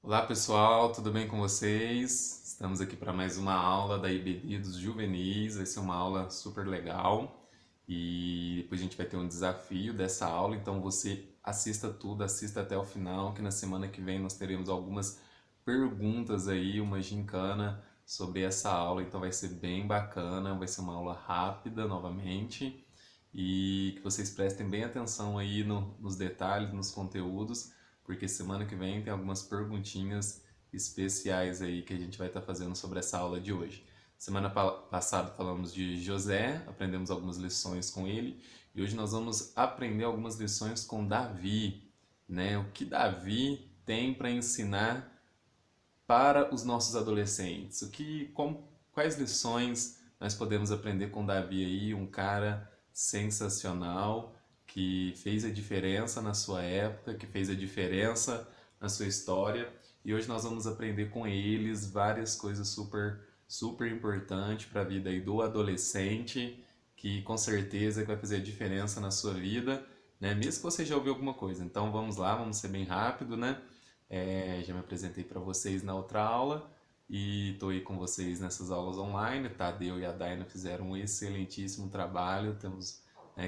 Olá pessoal, tudo bem com vocês? Estamos aqui para mais uma aula da IBD dos juvenis. Vai ser uma aula super legal e depois a gente vai ter um desafio dessa aula, então você assista tudo, assista até o final, que na semana que vem nós teremos algumas perguntas aí, uma gincana sobre essa aula, então vai ser bem bacana, vai ser uma aula rápida novamente e que vocês prestem bem atenção aí nos detalhes, nos conteúdos, porque semana que vem tem algumas perguntinhas especiais aí que a gente vai estar fazendo sobre essa aula de hoje. Semana passada falamos de José, aprendemos algumas lições com ele, e hoje nós vamos aprender algumas lições com Davi, né? O que Davi tem para ensinar para os nossos adolescentes? Quais lições nós podemos aprender com Davi aí, um cara sensacional que fez a diferença na sua época, que fez a diferença na sua história, e hoje nós vamos aprender com eles várias coisas super importantes para a vida aí do adolescente, que com certeza vai fazer a diferença na sua vida, né? Mesmo que você já ouviu alguma coisa. Então vamos lá, vamos ser bem rápido, né? Já me apresentei para vocês na outra aula e estou aí com vocês nessas aulas online. Tadeu e a Daina fizeram um excelentíssimo trabalho.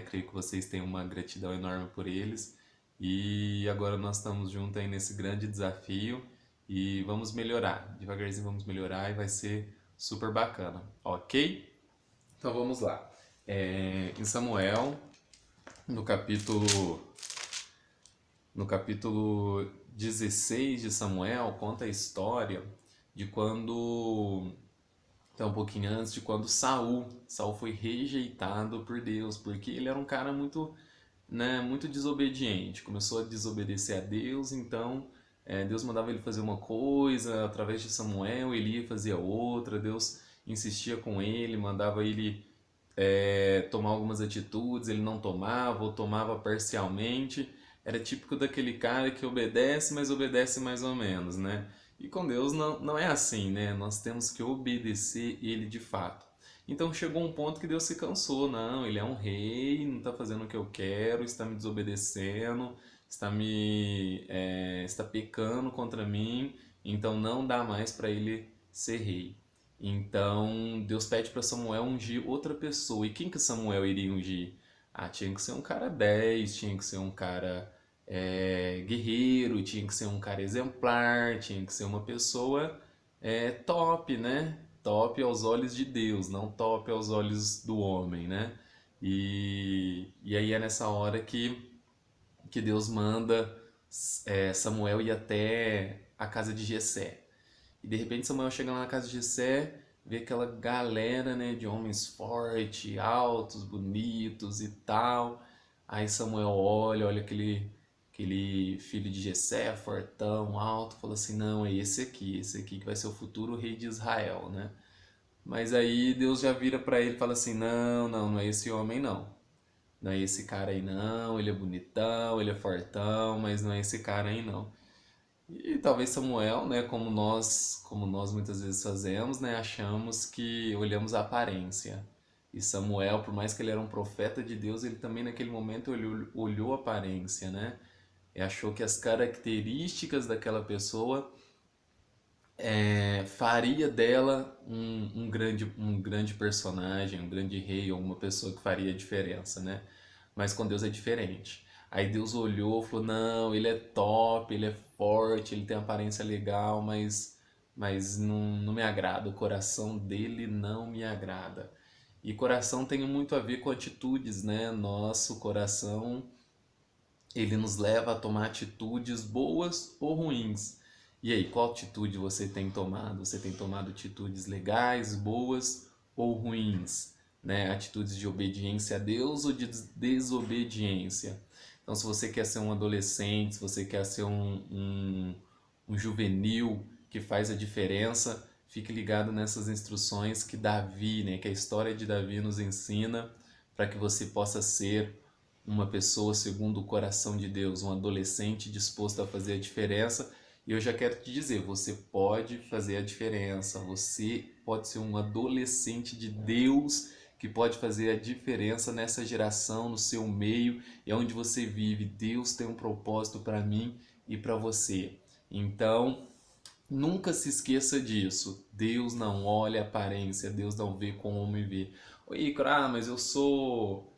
Creio que vocês têm uma gratidão enorme por eles. E agora nós estamos juntos aí nesse grande desafio e vamos melhorar. Devagarzinho vamos melhorar e vai ser super bacana, ok? Então vamos lá. Em Samuel, no capítulo no capítulo 16 de Samuel, conta a história de quando, então um pouquinho antes de quando Saul foi rejeitado por Deus, porque ele era um cara muito, né, muito desobediente, começou a desobedecer a Deus, então Deus mandava ele fazer uma coisa, através de Samuel ele ia fazer outra, Deus insistia com ele, mandava ele tomar algumas atitudes, ele não tomava ou tomava parcialmente. Era típico daquele cara que obedece, mas obedece mais ou menos, né? E com Deus não é assim, né? Nós temos que obedecer ele de fato. Então chegou um ponto que Deus se cansou, não, ele é um rei, não está fazendo o que eu quero, está me desobedecendo, está pecando contra mim, então não dá mais para ele ser rei. Então Deus pede para Samuel ungir outra pessoa. E quem que Samuel iria ungir? Ah, tinha que ser um cara 10, tinha que ser um cara guerreiro, tinha que ser um cara exemplar, tinha que ser uma pessoa top, né? Top aos olhos de Deus, não top aos olhos do homem, né? E aí é nessa hora que Deus manda Samuel ir até a casa de Jessé. E de repente Samuel chega lá na casa de Jessé, vê aquela galera, né, de homens fortes, altos, bonitos e tal. Aí Samuel olha aquele filho de Jessé, fortão, alto, fala assim, não, é esse aqui que vai ser o futuro rei de Israel, né? Mas aí Deus já vira para ele e fala assim, não é esse homem não. Não é esse cara aí não, ele é bonitão, ele é fortão, mas não é esse cara aí não. E talvez Samuel, né, como nós muitas vezes fazemos, né, achamos que olhamos a aparência. E Samuel, por mais que ele era um profeta de Deus, ele também naquele momento olhou a aparência, né? E achou que as características daquela pessoa faria dela um grande personagem, um grande rei ou uma pessoa que faria diferença, né? Mas com Deus é diferente. Aí Deus olhou e falou: não, ele é top, ele é forte, ele tem aparência legal, mas não me agrada, o coração dele não me agrada. E coração tem muito a ver com atitudes, né? Nosso coração ele nos leva a tomar atitudes boas ou ruins. E aí, qual atitude você tem tomado? Você tem tomado atitudes legais, boas ou ruins? Né? Atitudes de obediência a Deus ou de desobediência? Então, se você quer ser um adolescente, se você quer ser um juvenil que faz a diferença, fique ligado nessas instruções que Davi, né, que a história de Davi nos ensina para que você possa ser uma pessoa segundo o coração de Deus, um adolescente disposto a fazer a diferença. E eu já quero te dizer, você pode fazer a diferença, você pode ser um adolescente de Deus que pode fazer a diferença nessa geração, no seu meio e onde você vive. Deus tem um propósito para mim e para você. Então, Nunca se esqueça disso. Deus não olha a aparência, Deus não vê como o homem vê. Oi, Ícaro, mas eu sou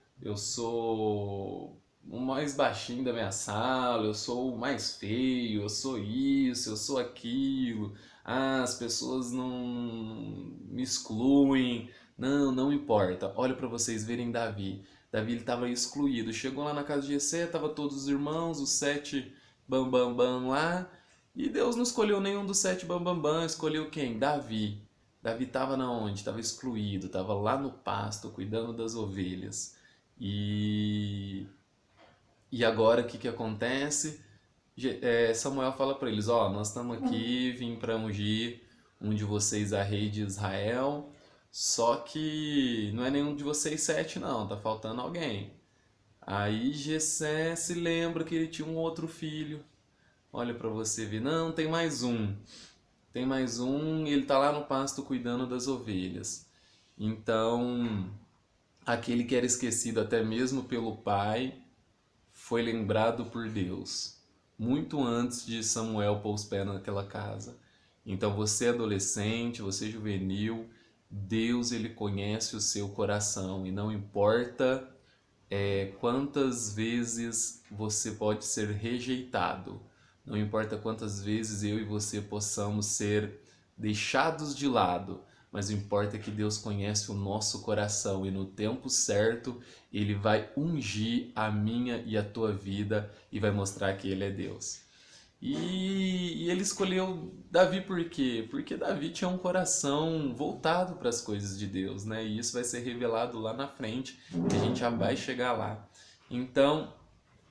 o mais baixinho da minha sala, eu sou o mais feio, eu sou isso, eu sou aquilo. Ah, as pessoas não me excluem. Não, não importa. Olha para vocês verem Davi. Davi estava excluído. Chegou lá na casa de Jessé, tava todos os irmãos, os sete bambambam bam, bam lá. E Deus não escolheu nenhum dos sete bambambam, escolheu quem? Davi. Davi estava na onde? Estava excluído, estava lá no pasto, cuidando das ovelhas. E, e agora o que acontece? Samuel fala para eles, ó, nós estamos aqui, vim para ungir um de vocês a rei de Israel, só que não é nenhum de vocês sete não, tá faltando alguém. Aí Jessé se lembra que ele tinha um outro filho. Olha para você ver, não, tem mais um. Tem mais um, e ele tá lá no pasto cuidando das ovelhas. Então, aquele que era esquecido até mesmo pelo pai, foi lembrado por Deus, muito antes de Samuel pôr os pés naquela casa. Então, você adolescente, você juvenil, Deus ele conhece o seu coração e não importa quantas vezes você pode ser rejeitado, não importa quantas vezes eu e você possamos ser deixados de lado, mas o importa é que Deus conhece o nosso coração e no tempo certo Ele vai ungir a minha e a tua vida e vai mostrar que Ele é Deus. E ele escolheu Davi por quê? Porque Davi tinha um coração voltado para as coisas de Deus, né? E isso vai ser revelado lá na frente, que a gente já vai chegar lá. Então,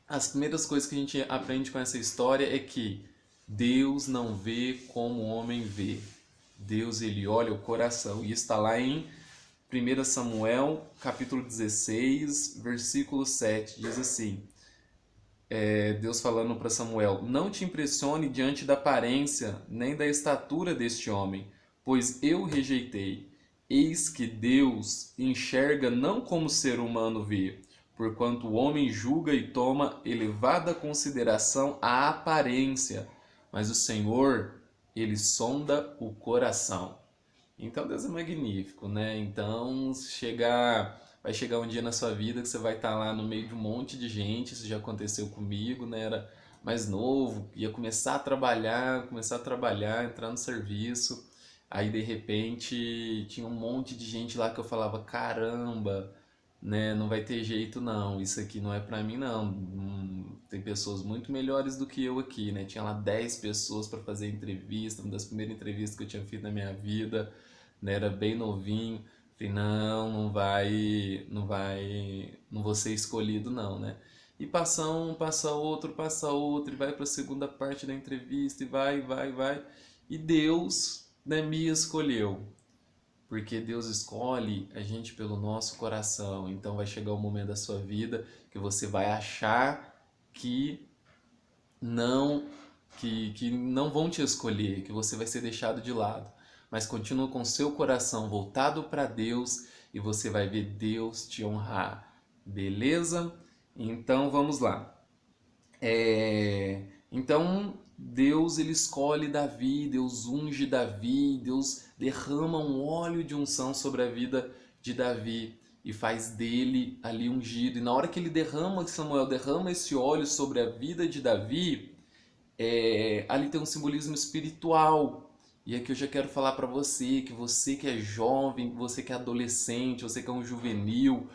as primeiras coisas que a gente aprende com essa história é que Deus não vê como o homem vê. Deus, ele olha o coração. E está lá em 1 Samuel, capítulo 16, versículo 7. Diz assim: Deus falando para Samuel: Não te impressione diante da aparência nem da estatura deste homem, pois eu o rejeitei. Eis que Deus enxerga não como o ser humano vê, porquanto o homem julga e toma elevada consideração a aparência, mas o Senhor, ele sonda o coração. Então Deus é magnífico, né? Então vai chegar um dia na sua vida que você vai estar lá no meio de um monte de gente, isso já aconteceu comigo, né? Era mais novo, ia começar a trabalhar, entrar no serviço, aí de repente tinha um monte de gente lá que eu falava, caramba, né? Não vai ter jeito não, isso aqui não é pra mim não. Tem pessoas muito melhores do que eu aqui, né? Tinha lá 10 pessoas para fazer entrevista, uma das primeiras entrevistas que eu tinha feito na minha vida, né? Era bem novinho. Falei, não, não vou ser escolhido não, né? E passa outro, e vai para a segunda parte da entrevista, e vai. E Deus, né, me escolheu. Porque Deus escolhe a gente pelo nosso coração. Então vai chegar um momento da sua vida que você vai achar que não que não vão te escolher, que você vai ser deixado de lado. Mas continua com seu coração voltado para Deus e você vai ver Deus te honrar. Beleza? Então vamos lá. Então Deus ele escolhe Davi, Deus unge Davi, Deus derrama um óleo de unção sobre a vida de Davi e faz dele ali ungido. E na hora que ele derrama, que Samuel derrama esse óleo sobre a vida de Davi, ali tem um simbolismo espiritual. E aqui eu já quero falar para você que é jovem, você que é adolescente, você que é um juvenil,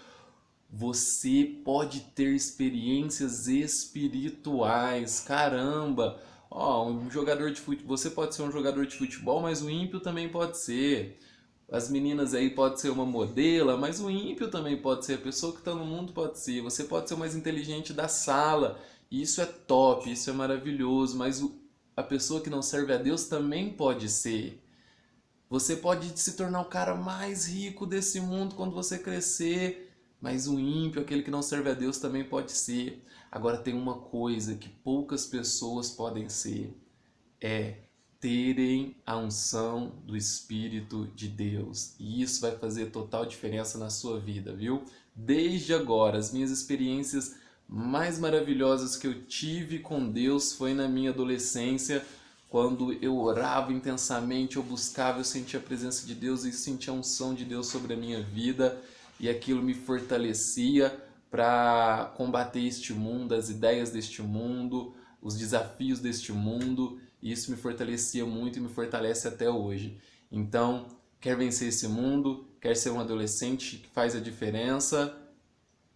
você pode ter experiências espirituais. Caramba! Ó, um jogador de futebol, você pode ser um jogador de futebol, mas o ímpio também pode ser. As meninas aí pode ser uma modelo, mas o ímpio também pode ser. A pessoa que está no mundo pode ser. Você pode ser o mais inteligente da sala. Isso é top, isso é maravilhoso, mas a pessoa que não serve a Deus também pode ser. Você pode se tornar o cara mais rico desse mundo quando você crescer, mas o ímpio, aquele que não serve a Deus, também pode ser. Agora tem uma coisa que poucas pessoas podem ser, é terem a unção do Espírito de Deus. E isso vai fazer total diferença na sua vida, viu? Desde agora, as minhas experiências mais maravilhosas que eu tive com Deus foi na minha adolescência, quando eu orava intensamente, eu buscava, eu sentia a presença de Deus e sentia a unção de Deus sobre a minha vida, e aquilo me fortalecia para combater este mundo, as ideias deste mundo, os desafios deste mundo, e isso me fortalecia muito e me fortalece até hoje. Então, quer vencer esse mundo, quer ser um adolescente que faz a diferença,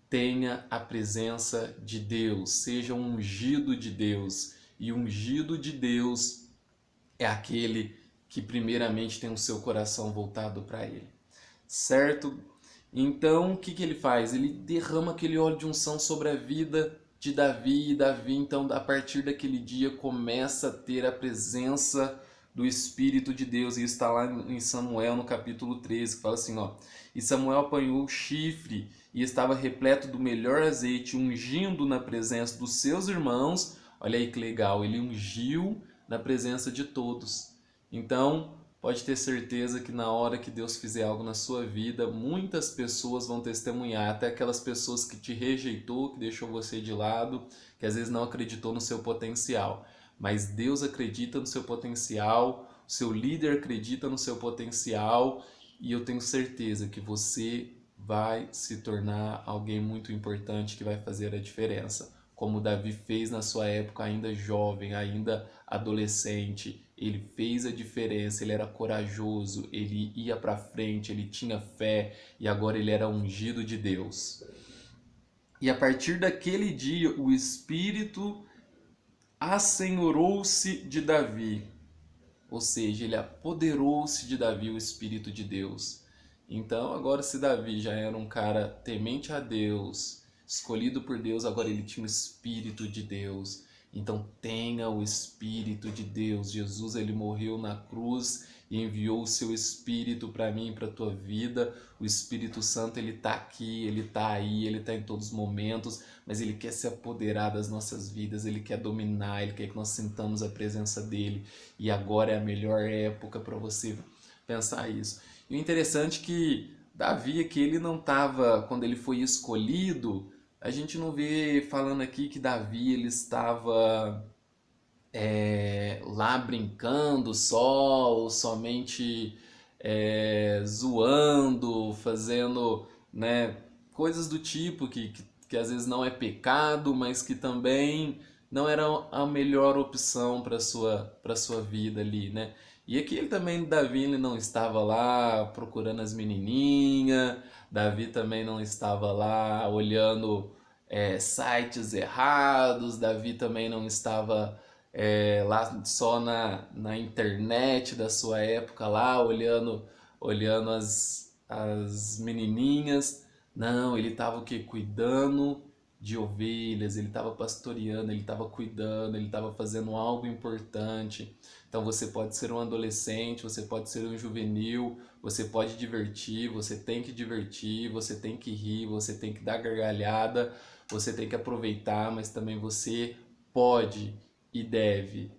tenha a presença de Deus, seja um ungido de Deus. E ungido de Deus é aquele que primeiramente tem o seu coração voltado para Ele, certo? Então, o que ele faz? Ele derrama aquele óleo de unção sobre a vida de Davi, e Davi, então, a partir daquele dia, começa a ter a presença do Espírito de Deus, e isso está lá em Samuel, no capítulo 13, que fala assim, ó, e Samuel apanhou o chifre, e estava repleto do melhor azeite, ungindo na presença dos seus irmãos. Olha aí que legal, ele ungiu na presença de todos. Então, pode ter certeza que na hora que Deus fizer algo na sua vida, muitas pessoas vão testemunhar, até aquelas pessoas que te rejeitou, que deixou você de lado, que às vezes não acreditou no seu potencial. Mas Deus acredita no seu potencial, o seu líder acredita no seu potencial, e eu tenho certeza que você vai se tornar alguém muito importante que vai fazer a diferença. Como Davi fez na sua época, ainda jovem, ainda adolescente, ele fez a diferença, ele era corajoso, ele ia para frente, ele tinha fé e agora ele era ungido de Deus. E a partir daquele dia, o Espírito assenhorou-se de Davi, ou seja, ele apoderou-se de Davi, o Espírito de Deus. Então, agora, se Davi já era um cara temente a Deus, escolhido por Deus, agora ele tinha o Espírito de Deus. Então, tenha o Espírito de Deus. Jesus, ele morreu na cruz e enviou o seu Espírito para mim e para a tua vida. O Espírito Santo, ele está aqui, ele está aí, ele está em todos os momentos, mas ele quer se apoderar das nossas vidas, ele quer dominar, ele quer que nós sintamos a presença dele. E agora é a melhor época para você pensar isso. E o interessante é que Davi, que ele não estava, quando ele foi escolhido, a gente não vê falando aqui que Davi ele estava lá brincando só, ou somente zoando, fazendo, né, coisas do tipo que às vezes não é pecado, mas que também não era a melhor opção para sua vida ali, né? E aqui ele também, Davi, ele não estava lá procurando as menininhas, Davi também não estava lá olhando sites errados, Davi também não estava lá só na internet da sua época lá, olhando as menininhas. Não, ele estava o quê? Cuidando de ovelhas, ele estava pastoreando, ele estava cuidando, ele estava fazendo algo importante. Então você pode ser um adolescente, você pode ser um juvenil, você pode divertir, você tem que divertir, você tem que rir, você tem que dar gargalhada, você tem que aproveitar, mas também você pode e deve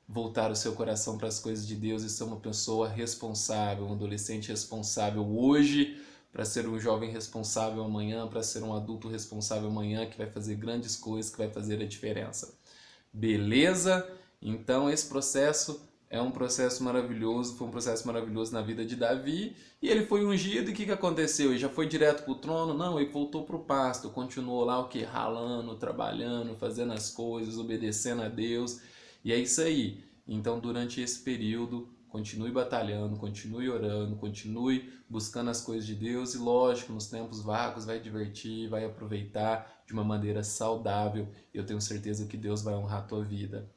voltar o seu coração para as coisas de Deus e ser uma pessoa responsável, um adolescente responsável hoje, para ser um jovem responsável amanhã, para ser um adulto responsável amanhã, que vai fazer grandes coisas, que vai fazer a diferença. Beleza? Então esse processo é um processo maravilhoso, foi um processo maravilhoso na vida de Davi, e ele foi ungido, e o que aconteceu? Ele já foi direto para o trono? Não, ele voltou para o pasto, continuou lá o que? Ralando, trabalhando, fazendo as coisas, obedecendo a Deus, e é isso aí. Então durante esse período, continue batalhando, continue orando, continue buscando as coisas de Deus, e lógico, nos tempos vagos vai divertir, vai aproveitar de uma maneira saudável. Eu tenho certeza que Deus vai honrar a tua vida.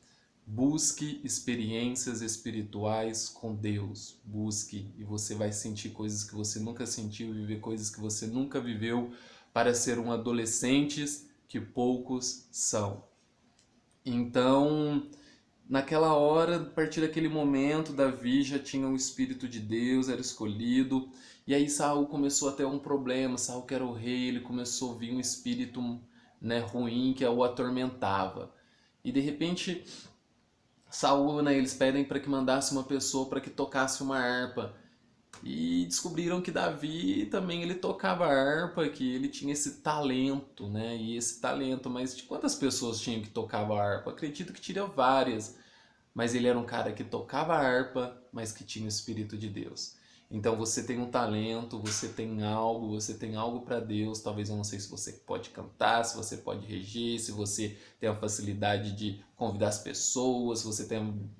Busque experiências espirituais com Deus. Busque, e você vai sentir coisas que você nunca sentiu, viver coisas que você nunca viveu, para ser um adolescente que poucos são. Então, naquela hora, a partir daquele momento, Davi já tinha o Espírito de Deus, era escolhido, e aí Saul começou a ter um problema. Saul, que era o rei, ele começou a vir um espírito, né, ruim que o atormentava. E de repente, Saul, né, eles pedem para que mandasse uma pessoa para que tocasse uma harpa. E descobriram que Davi também ele tocava harpa, que ele tinha esse talento, mas de quantas pessoas tinham que tocava harpa? Acredito que tinha várias. mas ele era um cara que tocava harpa, mas que tinha o Espírito de Deus. Então você tem um talento, você tem algo para Deus. Talvez eu não sei se você pode cantar, se você pode reger, se você tem a facilidade de convidar as pessoas, se você tem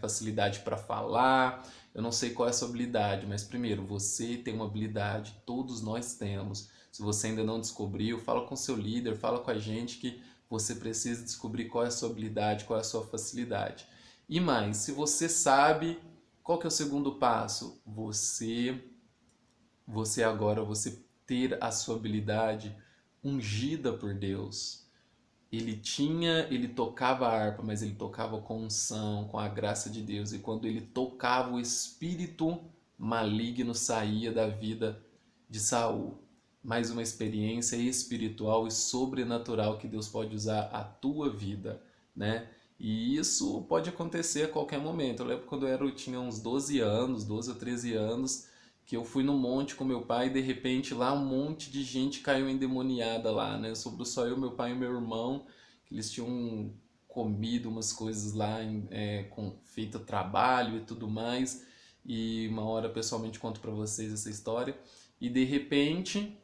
facilidade para falar. Eu não sei qual é a sua habilidade, mas primeiro, você tem uma habilidade, todos nós temos. Se você ainda não descobriu, fala com seu líder, fala com a gente que você precisa descobrir qual é a sua habilidade, qual é a sua facilidade. E mais, se você sabe, qual que é o segundo passo? Você ter a sua habilidade ungida por Deus. Ele tocava a harpa, mas ele tocava com unção, com a graça de Deus. E quando ele tocava, o espírito maligno saía da vida de Saul. Mais uma experiência espiritual e sobrenatural que Deus pode usar a tua vida, né? E isso pode acontecer a qualquer momento. Eu lembro quando eu tinha uns 12 anos, 12 ou 13 anos, que eu fui no monte com meu pai e de repente lá um monte de gente caiu endemoniada lá, né? Sobrou só eu, meu pai e meu irmão, que eles tinham comido umas coisas lá com feito trabalho e tudo mais. E uma hora pessoalmente conto para vocês essa história. E de repente,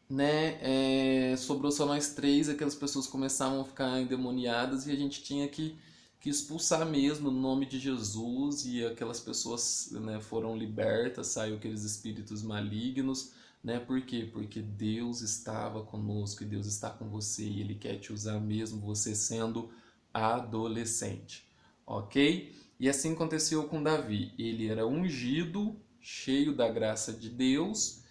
né, sobrou só nós três, aquelas pessoas começavam a ficar endemoniadas e a gente tinha que expulsar mesmo no nome de Jesus, e aquelas pessoas, né, foram libertas, saiu aqueles espíritos malignos, né? Por quê? Porque Deus estava conosco e Deus está com você e Ele quer te usar mesmo você sendo adolescente, ok? E assim aconteceu com Davi. Ele era ungido, cheio da graça de Deus,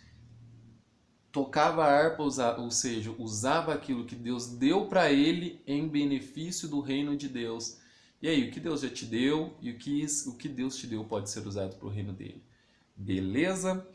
tocava a harpa, ou seja, usava aquilo que Deus deu para ele em benefício do reino de Deus. E aí, o que Deus já te deu e o que Deus te deu pode ser usado para o reino dele. Beleza?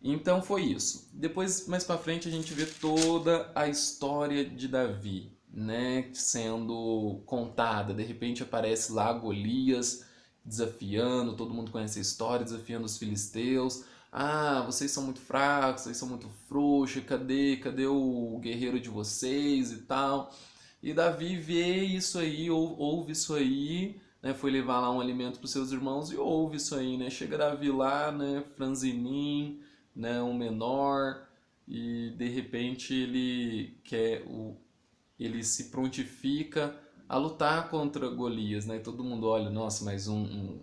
Então foi isso. Depois, mais para frente, a gente vê toda a história de Davi, né, sendo contada. De repente aparece lá Golias desafiando, todo mundo conhece a história, desafiando os filisteus. Ah, vocês são muito fracos, vocês são muito frouxos, cadê o guerreiro de vocês e tal. E Davi vê isso aí, ouve isso aí, né, foi levar lá um alimento para os seus irmãos e ouve isso aí, né? Chega Davi lá, né, franzininho, né, um menor, e de repente ele se prontifica a lutar contra Golias, né? E todo mundo olha, nossa, mas um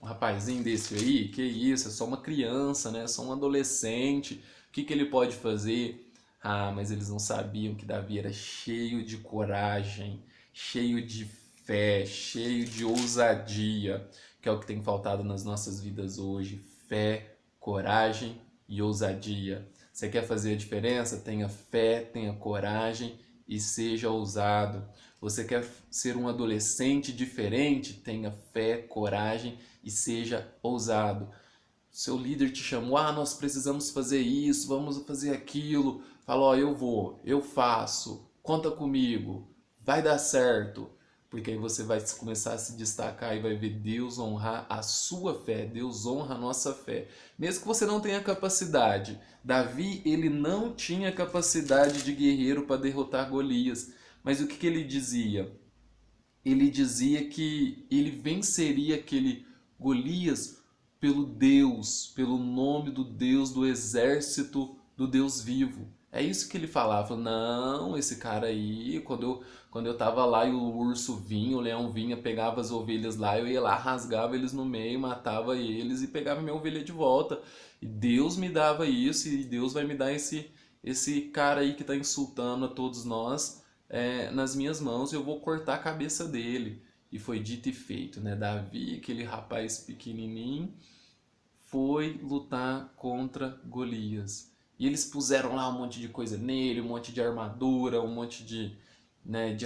rapazinho desse aí, que isso, é só uma criança, né? É só um adolescente, o que ele pode fazer? Ah, mas eles não sabiam que Davi era cheio de coragem, cheio de fé, cheio de ousadia, que é o que tem faltado nas nossas vidas hoje. Fé, coragem e ousadia. Você quer fazer a diferença? Tenha fé, tenha coragem e seja ousado. Você quer ser um adolescente diferente? Tenha fé, coragem e seja ousado. Seu líder te chamou, nós precisamos fazer isso, vamos fazer aquilo. Fala, eu vou, eu faço, conta comigo, vai dar certo. Porque aí você vai começar a se destacar e vai ver Deus honrar a sua fé, Deus honra a nossa fé. Mesmo que você não tenha capacidade. Davi, ele não tinha capacidade de guerreiro para derrotar Golias. Mas o que ele dizia? Ele dizia que ele venceria aquele Golias pelo nome do Deus do exército do Deus vivo. É isso que ele falava. Não, esse cara aí, quando eu tava lá e o urso vinha, o leão vinha, pegava as ovelhas lá, eu ia lá, rasgava eles no meio, matava eles e pegava minha ovelha de volta. E Deus me dava isso e Deus vai me dar esse cara aí que tá insultando a todos nós nas minhas mãos, eu vou cortar a cabeça dele. E foi dito e feito, né? Davi, aquele rapaz pequenininho, foi lutar contra Golias. E eles puseram lá um monte de coisa nele, um monte de armadura, um monte de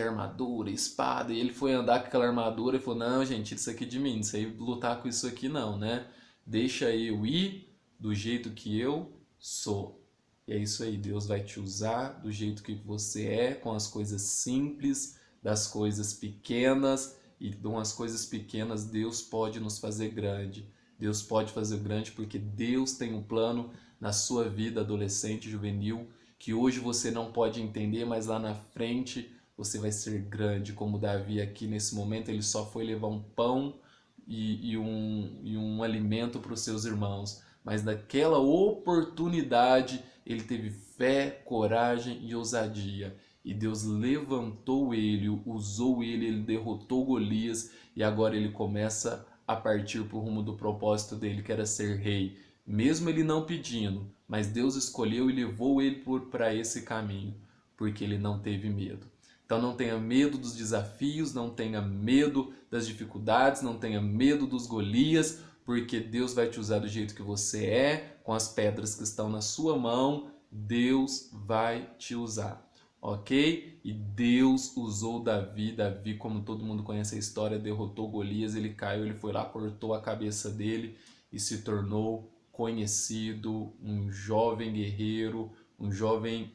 armadura, espada, e ele foi andar com aquela armadura e falou, não, gente, isso aqui de mim, isso aí, lutar com isso aqui não, né? Deixa eu ir do jeito que eu sou. E é isso aí, Deus vai te usar do jeito que você é, com as coisas simples, das coisas pequenas, e com as coisas pequenas Deus pode nos fazer grande. Deus pode fazer grande porque Deus tem um plano na sua vida adolescente, juvenil, que hoje você não pode entender, mas lá na frente você vai ser grande, como Davi aqui nesse momento, ele só foi levar um pão e um alimento para os seus irmãos. Mas naquela oportunidade ele teve fé, coragem e ousadia. E Deus levantou ele, usou ele, ele derrotou Golias e agora ele começa a partir para o rumo do propósito dele, que era ser rei. Mesmo ele não pedindo, mas Deus escolheu e levou ele para esse caminho, porque ele não teve medo. Então não tenha medo dos desafios, não tenha medo das dificuldades, não tenha medo dos Golias, porque Deus vai te usar do jeito que você é, com as pedras que estão na sua mão, Deus vai te usar, ok? E Deus usou Davi, Davi, como todo mundo conhece a história, derrotou Golias, ele caiu, ele foi lá, cortou a cabeça dele e se tornou conhecido, um jovem guerreiro, um jovem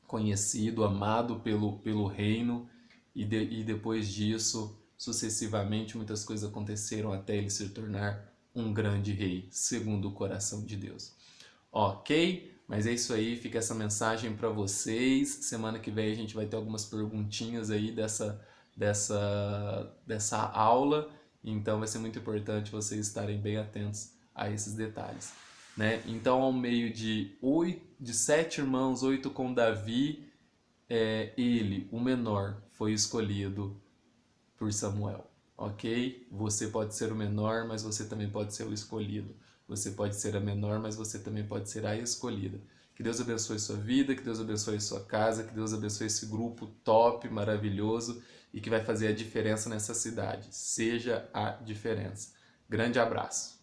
conhecido, amado pelo reino, e depois disso, sucessivamente, muitas coisas aconteceram até ele se tornar um grande rei, segundo o coração de Deus. Ok? Mas é isso aí, fica essa mensagem para vocês. Semana que vem a gente vai ter algumas perguntinhas aí dessa aula, então vai ser muito importante vocês estarem bem atentos a esses detalhes. Né? Então, ao meio de 7 irmãos, 8 com Davi, ele, o menor, foi escolhido por Samuel, ok? Você pode ser o menor, mas você também pode ser o escolhido. Você pode ser a menor, mas você também pode ser a escolhida. Que Deus abençoe sua vida, que Deus abençoe sua casa, que Deus abençoe esse grupo top, maravilhoso e que vai fazer a diferença nessa cidade. Seja a diferença. Grande abraço.